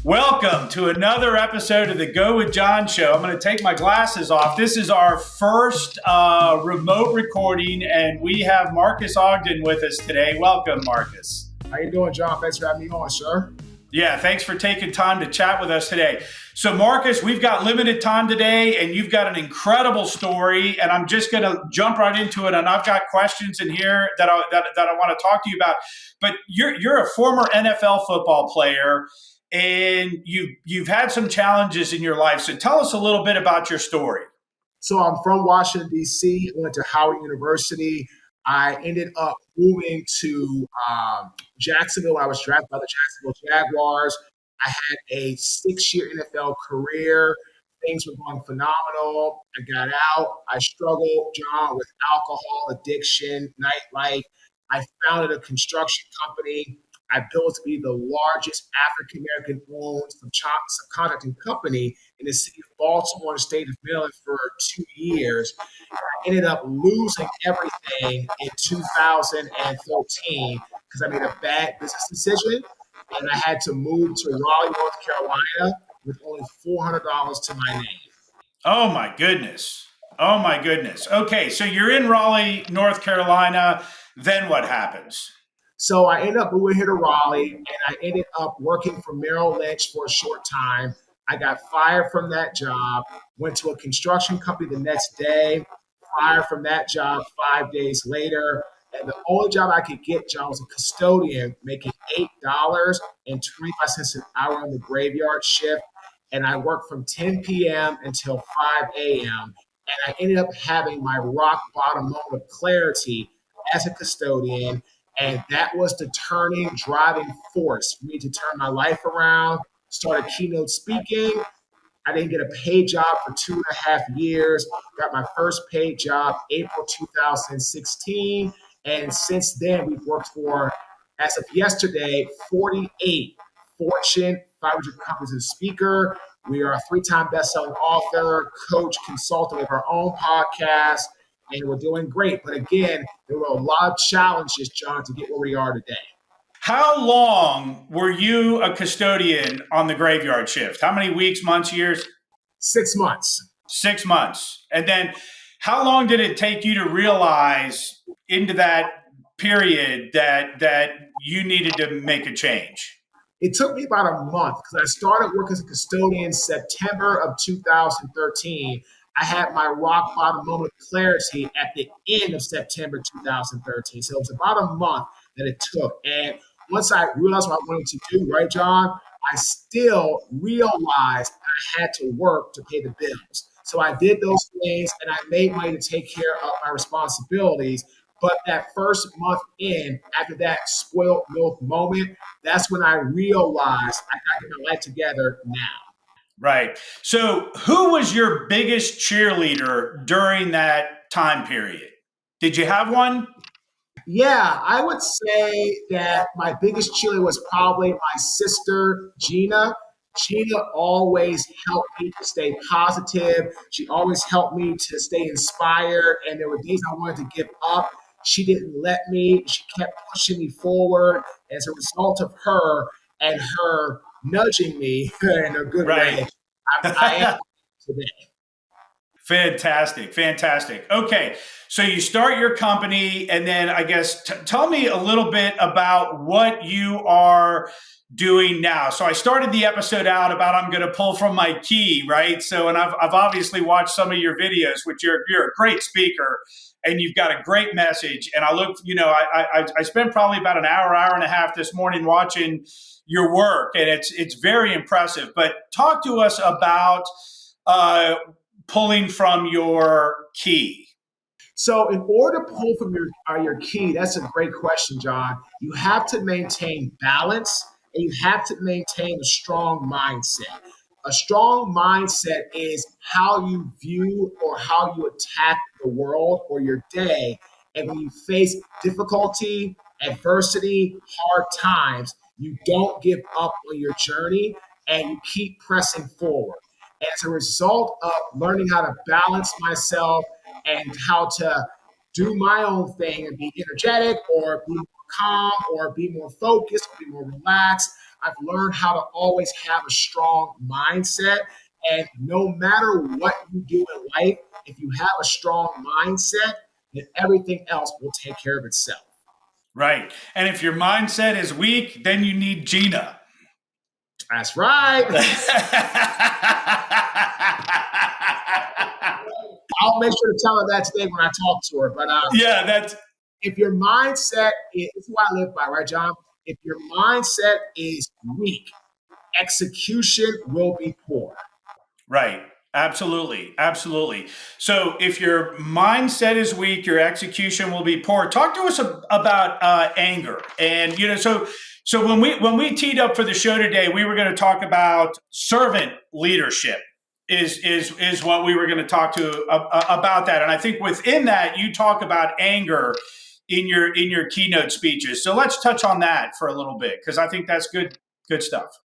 Welcome to another episode of the Go with John show. I'm going to take my glasses off. This is our first remote recording, and we have Marques Ogden with us today. Welcome, Marques. How you doing, John? Thanks for having me on, sir. Yeah, thanks for taking time to chat with us today. So, Marques, we've got limited time today, and you've got an incredible story, and I'm just going to jump right into it. And I've got questions in here that I want to talk to you about. But you're a former NFL football player, and you've had some challenges in your life. So, tell us a little bit about your story. So I'm from Washington, D.C. Went to Howard University. I ended up moving to Jacksonville. I was drafted by the Jacksonville Jaguars. I had a 6-year NFL career. Things were going phenomenal. I got out. I struggled, John, with alcohol addiction, nightlife. I founded a construction company. I built to be the largest African-American owned subcontracting company in the city of Baltimore and the state of Maryland for 2 years. I ended up losing everything in 2013 because I made a bad business decision, and I had to move to Raleigh, North Carolina with only $400 to my name. Oh, my goodness. Oh, my goodness. Okay, so you're in Raleigh, North Carolina. Then what happens? So I ended up moving here to Raleigh, and I ended up working for Merrill Lynch for a short time. I got fired from that job, went to a construction company the next day, fired from that job 5 days later. And the only job I could get, John, was a custodian making $8.25 an hour on the graveyard shift. And I worked from 10 p.m. until 5 a.m. And I ended up having my rock bottom moment of clarity as a custodian. And that was the driving force for me to turn my life around, started Keynote speaking. I didn't get a paid job for 2.5 years. Got my first paid job April 2016. And since then, we've worked for, as of yesterday, 48 Fortune 500 companies as a speaker. We are a 3-time best-selling author, coach, consultant with our own podcast. And we're doing great. But again, there were a lot of challenges, John, to get where we are today. How long were you a custodian on the graveyard shift? How many weeks, months, years? 6 months. 6 months. And then how long did it take you to realize into that period that you needed to make a change? It took me about a month because I started working as a custodian September of 2013. I had my rock bottom moment of clarity at the end of September 2013. So it was about a month that it took. And once I realized what I wanted to do, right, John, I still realized I had to work to pay the bills. So I did those things and I made money to take care of my responsibilities. But that first month in, after that spoiled milk moment, that's when I realized I got to get my life together now. Right. So who was your biggest cheerleader during that time period? Did you have one? Yeah, I would say that my biggest cheerleader was probably my sister, Gina. Gina always helped me to stay positive. She always helped me to stay inspired. And there were days I wanted to give up. She didn't let me. She kept pushing me forward. As a result of her and her nudging me in a good way, I am today. Fantastic. Fantastic. Okay. So you start your company, and then I guess tell me a little bit about what you are doing now. So I started the episode out about I'm going to pull from my key, right? So, and I've obviously watched some of your videos, which you're a great speaker and you've got a great message. And I look, I spent probably about an hour and a half this morning watching your work, and it's very impressive. But talk to us about pulling from your key. So in order to pull from your key, that's a great question, John. You have to maintain balance and you have to maintain a strong mindset. A strong mindset is how you view or how you attack the world or your day. And when you face difficulty, adversity, hard times, you don't give up on your journey and you keep pressing forward. As a result of learning how to balance myself and how to do my own thing and be energetic or be more calm or be more focused or be more relaxed, I've learned how to always have a strong mindset. And no matter what you do in life, if you have a strong mindset, then everything else will take care of itself. Right. And if your mindset is weak, then you need Gina. That's right. I'll make sure to tell her that today when I talk to her. But yeah, that's if your mindset is, this is what I live by, right, John? If your mindset is weak, execution will be poor. right. Absolutely. Absolutely. So if your mindset is weak, your execution will be poor. Talk to us about anger. And, so when we teed up for the show today, we were going to talk about servant leadership is what we were going to talk to about that. And I think within that, you talk about anger in your keynote speeches. So let's touch on that for a little bit, because I think that's good stuff.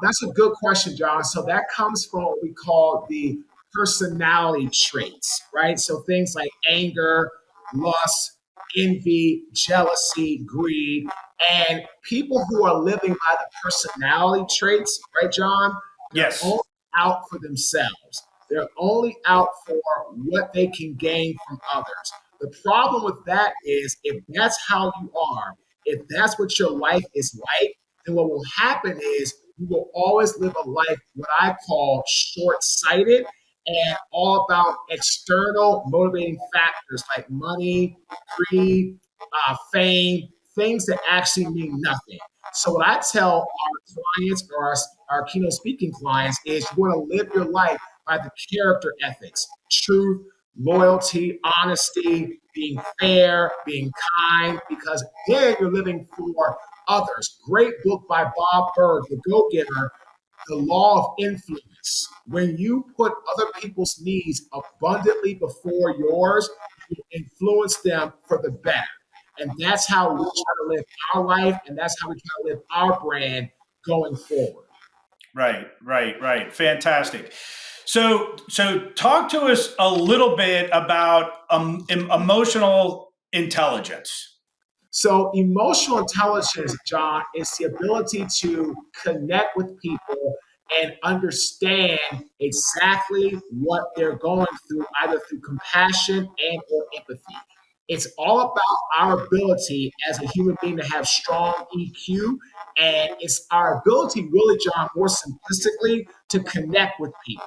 That's a good question, John. So that comes from what we call the personality traits, right? So things like anger, lust, envy, jealousy, greed, and people who are living by the personality traits, right, John? They're Yes. only out for themselves. They're only out for what they can gain from others. The problem with that is if that's how you are, if that's what your life is like, then what will happen is you will always live a life what I call short-sighted and all about external motivating factors like money, greed, fame, things that actually mean nothing. So what I tell our clients or our keynote speaking clients is you want to live your life by the character ethics, truth, loyalty, honesty, being fair, being kind, because then you're living for others. Great book by Bob Berg, The Go-Giver, The Law of Influence. When you put other people's needs abundantly before yours, you influence them for the better. And that's how we try to live our life, and that's how we try to live our brand going forward. Right. Fantastic. So talk to us a little bit about emotional intelligence. So emotional intelligence, John, is the ability to connect with people and understand exactly what they're going through, either through compassion and or empathy. It's all about our ability as a human being to have strong EQ, and it's our ability, really, John, more simplistically, to connect with people.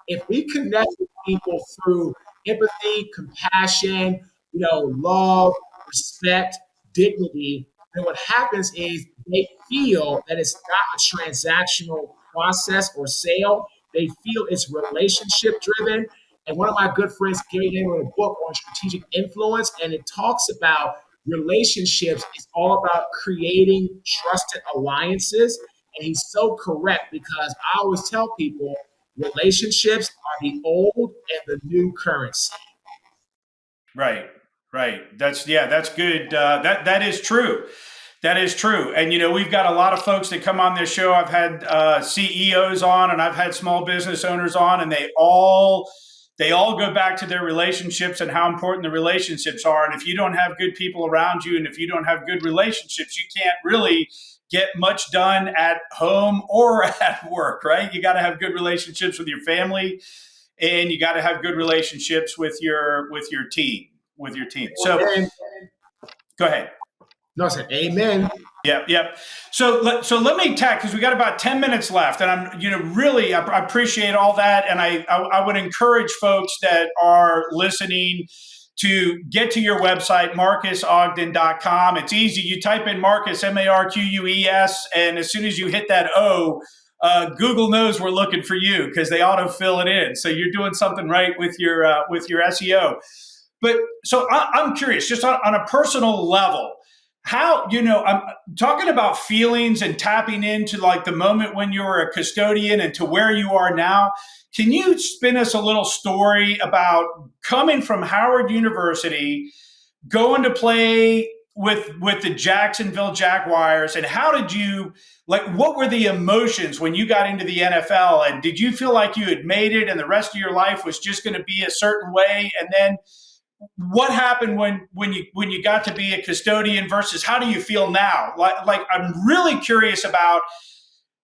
If we connect with people through empathy, compassion, love, respect, dignity, then what happens is they feel that it's not a transactional process or sale. They feel it's relationship driven. And one of my good friends, Gary, Day, wrote a book on strategic influence, and it talks about relationships is all about creating trusted alliances. And he's so correct because I always tell people relationships are the old and the new currency. Right. That's good. That is true. That is true. And, we've got a lot of folks that come on this show. I've had CEOs on, and I've had small business owners on, and they all go back to their relationships and how important the relationships are. And if you don't have good people around you, and if you don't have good relationships, you can't really get much done at home or at work, right? You got to have good relationships with your family, and you got to have good relationships with your team. So, go ahead. No, I said amen. Yep. So let me tack, because we got about 10 minutes left, and I'm really I appreciate all that, and I would encourage folks that are listening to get to your website, marquesogden.com. It's easy. You type in Marques, Marquez, and as soon as you hit that O, Google knows we're looking for you because they auto-fill it in. So you're doing something right with your SEO. But so I'm curious, just on a personal level, how, I'm talking about feelings and tapping into like the moment when you were a custodian and to where you are now. Can you spin us a little story about coming from Howard University, going to play with the Jacksonville Jaguars, and how did you, what were the emotions when you got into the NFL? And did you feel like you had made it and the rest of your life was just going to be a certain way? And then what happened when you got to be a custodian versus how do you feel now? Like I'm really curious about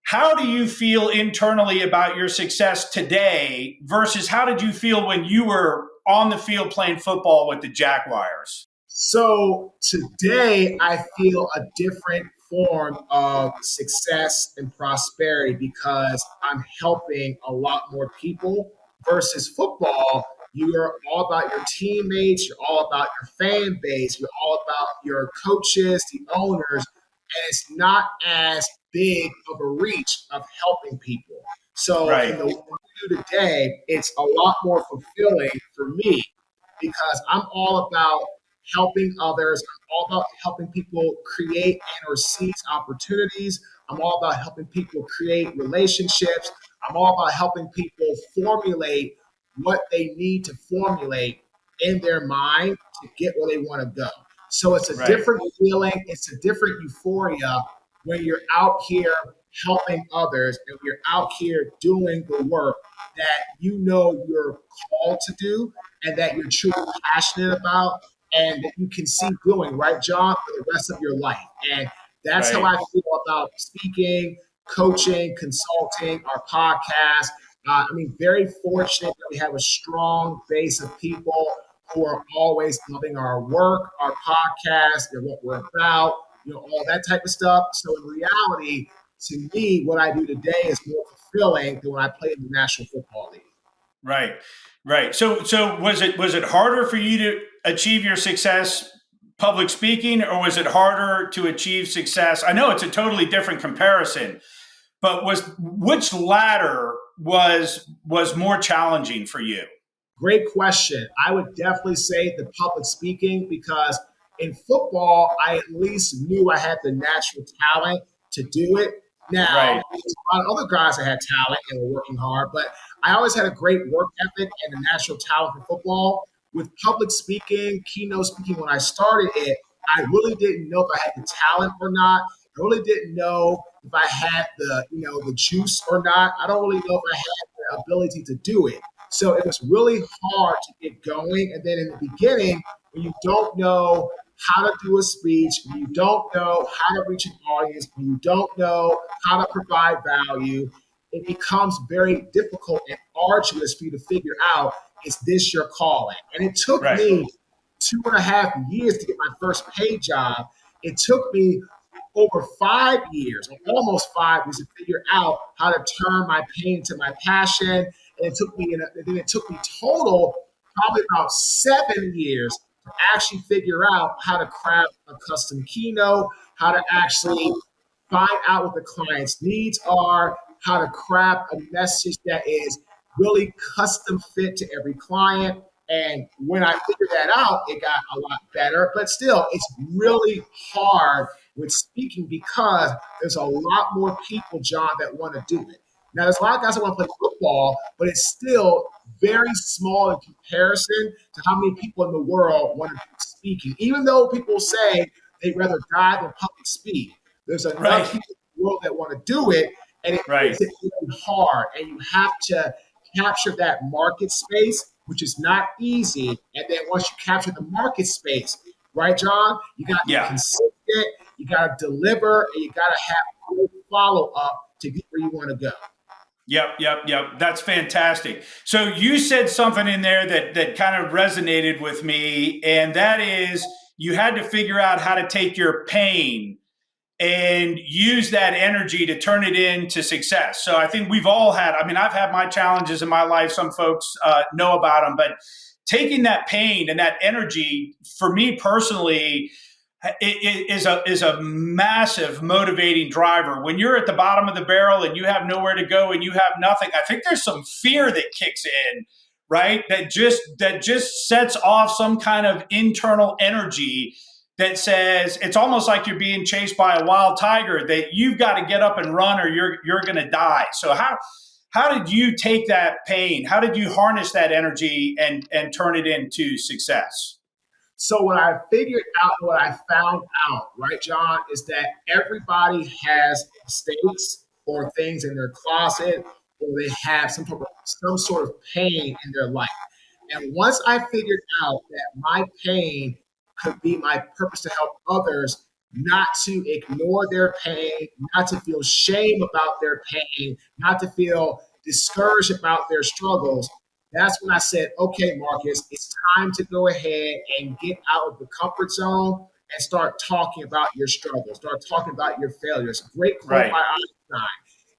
how do you feel internally about your success today versus how did you feel when you were on the field playing football with the Jaguars? So today I feel a different form of success and prosperity because I'm helping a lot more people versus football. You're all about your teammates, you're all about your fan base, you're all about your coaches, the owners, and it's not as big of a reach of helping people. So in Right, the work we do today, it's a lot more fulfilling for me because I'm all about helping others. I'm all about helping people create and or seize opportunities. I'm all about helping people create relationships. I'm all about helping people formulate what they need to formulate in their mind to get where they want to go. So it's a right, different feeling. It's a different euphoria when you're out here helping others and you're out here doing the work that you know you're called to do and that you're truly passionate about and that you can see doing, right, John, for the rest of your life. And that's how right. I feel about speaking, coaching, consulting, our podcast. Very fortunate that we have a strong base of people who are always loving our work, our podcast, and what we're about, all that type of stuff. So in reality, to me, what I do today is more fulfilling than when I played in the National Football League. Right. Right. So was it harder for you to achieve your success public speaking, or was it harder to achieve success? I know it's a totally different comparison, but was which ladder was more challenging for you? Great question. I would definitely say the public speaking because in football, I at least knew I had the natural talent to do it. Now, Right. there's a lot of other guys that had talent and were working hard, but I always had a great work ethic and a natural talent for football. With public speaking, keynote speaking, when I started it, I really didn't know if I had the talent or not. I really didn't know if I had the juice or not. I don't really know if I had the ability to do it. So it was really hard to get going. And then in the beginning, when you don't know how to do a speech, when you don't know how to reach an audience, when you don't know how to provide value, it becomes very difficult and arduous for you to figure out, is this your calling? And it took Right. me 2.5 years to get my first paid job. It took me over 5 years, or almost 5 years, to figure out how to turn my pain into my passion. And it took me total probably about 7 years to actually figure out how to craft a custom keynote, how to actually find out what the client's needs are, how to craft a message that is really custom fit to every client. And when I figured that out, it got a lot better. But still, it's really hard with speaking because there's a lot more people, John, that want to do it. Now, there's a lot of guys that want to play football, but it's still very small in comparison to how many people in the world want to do speaking. Even though people say they'd rather die than public speak, there's enough Right. people in the world that want to do it, and it makes Right. it really hard. And you have to capture that market space, which is not easy. And then once you capture the market space, right, John, you got to be Yeah. consistent, you got to deliver, and you got to have good follow up to get where you want to go. Yep. That's fantastic. So you said something in there that kind of resonated with me, and that is you had to figure out how to take your pain and use that energy to turn it into success. So I think we've all had, I mean, I've had my challenges in my life. Some folks know about them, but taking that pain and that energy for me personally is a massive motivating driver. When you're at the bottom of the barrel and you have nowhere to go and you have nothing, I think there's some fear that kicks in, right? That just sets off some kind of internal energy that says it's almost like you're being chased by a wild tiger, that you've got to get up and run or you're going to die. So how did you take that pain? How did you harness that energy and turn it into success? So what I figured out, what I found out, right, John, is that everybody has mistakes or things in their closet, or they have some sort of pain in their life. And once I figured out that my pain could be my purpose to help others, not to ignore their pain, not to feel shame about their pain, not to feel discouraged about their struggles. That's when I said, okay, Marcus, it's time to go ahead and get out of the comfort zone and start talking about your struggles, start talking about your failures. Great quote Right. by Einstein.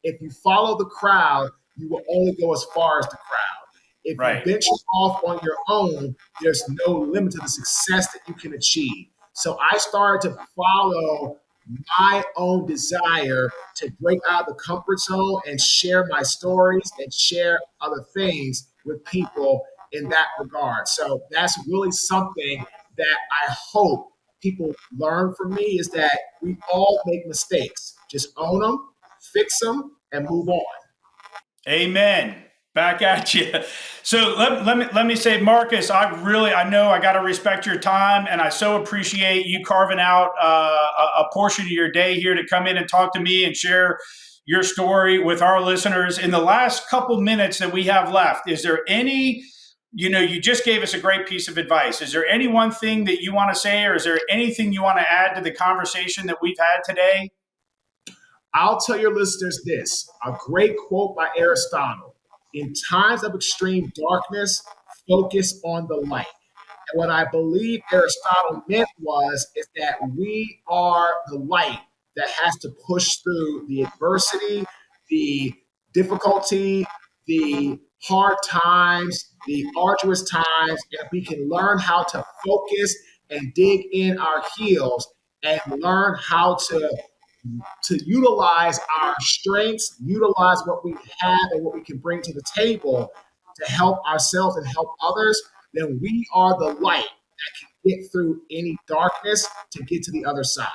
If you follow the crowd, you will only go as far as the crowd. If you Right. venture off on your own, there's no limit to the success that you can achieve. So I started to follow my own desire to break out of the comfort zone and share my stories and share other things with people in that regard. So that's really something that I hope people learn from me is that we all make mistakes. Just own them, fix them, and move on. Amen. Back at you. So let me say, Marcus, I know I got to respect your time, and I so appreciate you carving out a portion of your day here to come in and talk to me and share your story with our listeners. In the last couple minutes that we have left, is there any, you just gave us a great piece of advice. Is there any one thing that you want to say, or is there anything you want to add to the conversation that we've had today? I'll tell your listeners this, a great quote by Aristotle. In times of extreme darkness, focus on the light. And what I believe Aristotle meant is that we are the light that has to push through the adversity, the difficulty, the hard times, the arduous times, and we can learn how to focus and dig in our heels and learn how to utilize our strengths, utilize what we have and what we can bring to the table to help ourselves and help others, then we are the light that can get through any darkness to get to the other side.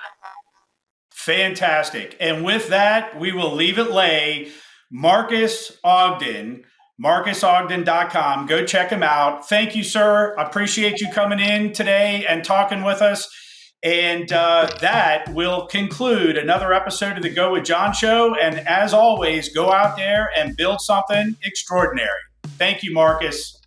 Fantastic. And with that, we will leave it lay. Marques Ogden, marquesogden.com. Go check him out. Thank you, sir. I appreciate you coming in today and talking with us. And that will conclude another episode of the Go With John show. And as always, go out there and build something extraordinary. Thank you, Marcus.